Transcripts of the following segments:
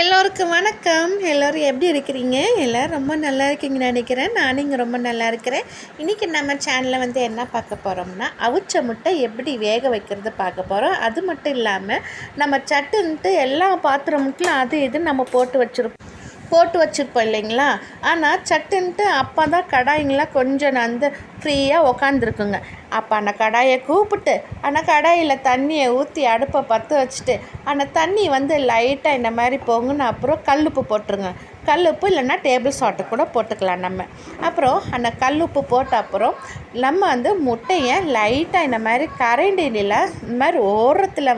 எல்லோருக்கும் வணக்கம். எல்லோரும் எப்படி இருக்கிறீங்க? எல்லோரும் ரொம்ப நல்லா இருக்கீங்கன்னு நினைக்கிறேன். நானும் இங்கே ரொம்ப நல்லா இருக்கிறேன். இன்றைக்கி நம்ம சேனலில் என்ன பார்க்க போகிறோம்னா, அவிச்ச முட்டை எப்படி வேக வைக்கிறது பார்க்க போகிறோம். அது மட்டும் இல்லாமல் நம்ம சட்டுன்ட்டு எல்லா பாத்திரமுக்கும் அது இது நம்ம போட்டு வச்சுருப்போம் இல்லைங்களா. ஆனால் சட்டுன்ட்டு அப்போ தான் கடாய்ங்களாம் கொஞ்சம் அந்த ஃப்ரீயாக உக்காந்துருக்குங்க. அப்போ அந்த கடாயை கூப்பிட்டு அந்த கடாயில் தண்ணியை ஊற்றி அடுப்பை பற்ற வச்சுட்டு அந்த தண்ணி லைட்டாக இந்த மாதிரி பொங்குன அப்புறம் கல்லுப்பு போட்டுருங்க. கல்லுப்பு இல்லைன்னா டேபிள் சால்ட்டு கூட போட்டுக்கலாம் நம்ம. அப்புறம் அந்த கல்லுப்பு போட்ட அப்புறம் நம்ம முட்டையை லைட்டாக இந்த மாதிரி கரண்டியில் இந்த மாதிரி ஓரத்தில்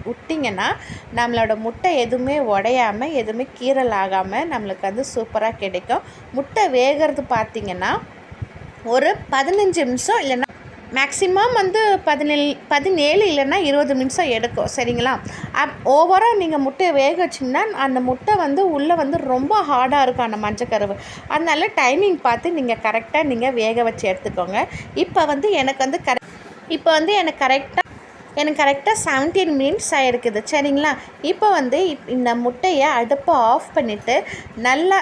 விட்டிங்கன்னா நம்மளோட முட்டை எதுவுமே உடையாமல் எதுவுமே கீறல் ஆகாமல் நம்மளுக்கு சூப்பராக கிடைக்கும். முட்டை வேகிறது பார்த்திங்கன்னா ஒரு 15 நிமிஷம் இல்லைன்னா மேக்ஸிமம் 17 இல்லைன்னா 20 நிமிஷம் எடுக்கும். சரிங்களா. ஓவராக நீங்கள் முட்டையை வேக வச்சிங்கன்னா அந்த முட்டை உள்ளே ரொம்ப ஹார்டாக இருக்கும் அந்த மஞ்சக்கருவு. அதனால டைமிங் பார்த்து நீங்கள் கரெக்டாக வேக வச்சு எடுத்துக்கோங்க. இப்போ எனக்கு கரெக்டாக 17 மினிட்ஸ் ஆகிருக்குது. சரிங்களா. இப்போ இந்த முட்டையை அடுப்பை ஆஃப் பண்ணிவிட்டு நல்லா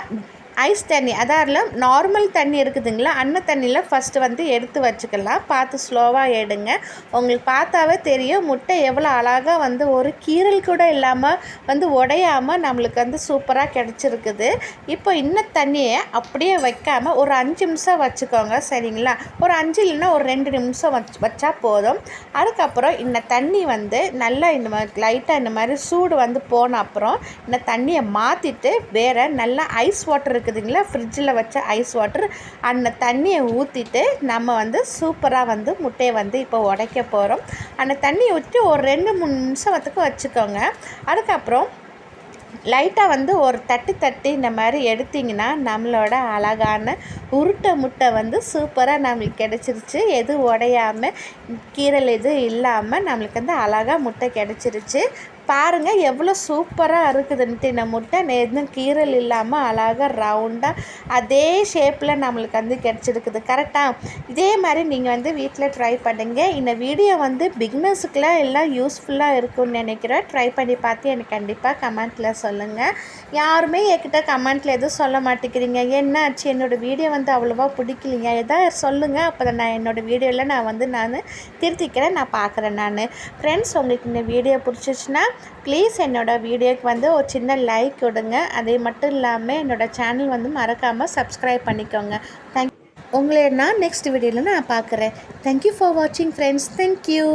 ஐஸ் தண்ணி, அதாவது நார்மல் தண்ணி இருக்குதுங்களா, அந்த தண்ணியில் ஃபஸ்ட்டு எடுத்து வச்சுக்கலாம். பார்த்து ஸ்லோவாக எடுங்க. உங்களுக்கு பார்த்தாவே தெரியும் முட்டை எவ்வளோ அழகாக ஒரு கீரல் கூட இல்லாமல் உடையாமல் நம்மளுக்கு சூப்பராக கிடச்சிருக்குது. இப்போ இன்னும் தண்ணியை அப்படியே வைக்காமல் ஒரு 5 நிமிஷம் வச்சுக்கோங்க. சரிங்களா. ஒரு 5 இல்லைன்னா ஒரு 2 நிமிஷம் வச்சா போதும். அதுக்கப்புறம் இந்த தண்ணி நல்லா இந்த மாதிரி லைட்டாக இந்த மாதிரி சூடு போன அப்புறம் இந்த தண்ணியை மாற்றிட்டு வேறு நல்லா ஐஸ் வாட்டர் இருக்குதுங்களா, ஃப்ரிட்ஜில் வச்ச ஐஸ் வாட்டர், அந்த தண்ணியை ஊற்றிட்டு நம்ம சூப்பராக முட்டையை இப்போ உடைக்க போகிறோம். அந்த தண்ணியை ஊற்றி ஒரு 2-3 நிமிஷத்துக்கு வச்சுக்கோங்க. அதுக்கப்புறம் லைட்டாக ஒரு தட்டி இந்த மாதிரி எடுத்திங்கன்னா நம்மளோட அழகான உருட்டை முட்டை சூப்பராக நம்மளுக்கு கிடச்சிருச்சு. எதுவும் உடையாமல் கீரல் எதுவும் இல்லாமல் நம்மளுக்கு அழகாக முட்டை கிடச்சிருச்சு. பாருங்கள் எவ்வளோ சூப்பராக இருக்குதுன்ட்டு. இந்த முட்டை எதுவும் கீரல் இல்லாமல் அழகாக ரவுண்டாக அதே ஷேப்பில் நம்மளுக்கு கிடச்சிருக்குது. கரெக்டாக இதே மாதிரி நீங்கள் வீட்டில் ட்ரை பண்ணுங்க. இந்த வீடியோ பிகினர்ஸுக்கெலாம் எல்லாம் யூஸ்ஃபுல்லாக இருக்கும்னு நினைக்கிறேன். ட்ரை பண்ணி பார்த்து எனக்கு கண்டிப்பாக கமெண்ட்டில் சொல்லுங்கள். யாருமே என்கிட்ட கமெண்ட்டில் எதுவும் சொல்ல மாட்டேங்கிறீங்க. என்ன ஆச்சு, என்னோடய வீடியோ அவ்வளோவா பிடிக்கலிங்க, எதாவது சொல்லுங்கள். அப்போ தான் நான் என்னோடய வீடியோவில் நான் திருத்திக்கிறேன், நான் பார்க்குறேன். ஃப்ரெண்ட்ஸ், உங்களுக்கு இந்த வீடியோ பிடிச்சிச்சுன்னா ப்ளீஸ் என்னோடய வீடியோக்கு ஒரு சின்ன லைக் கொடுங்க. அதே மட்டும் இல்லாமல் என்னோடய சேனல் மறக்காமல் சப்ஸ்கிரைப் பண்ணிக்கோங்க. உங்களை நான் நெக்ஸ்ட் வீடியோவில் நான் பார்க்குறேன். தேங்க்யூ ஃபார் வாட்சிங் ஃப்ரெண்ட்ஸ். தேங்க்யூ.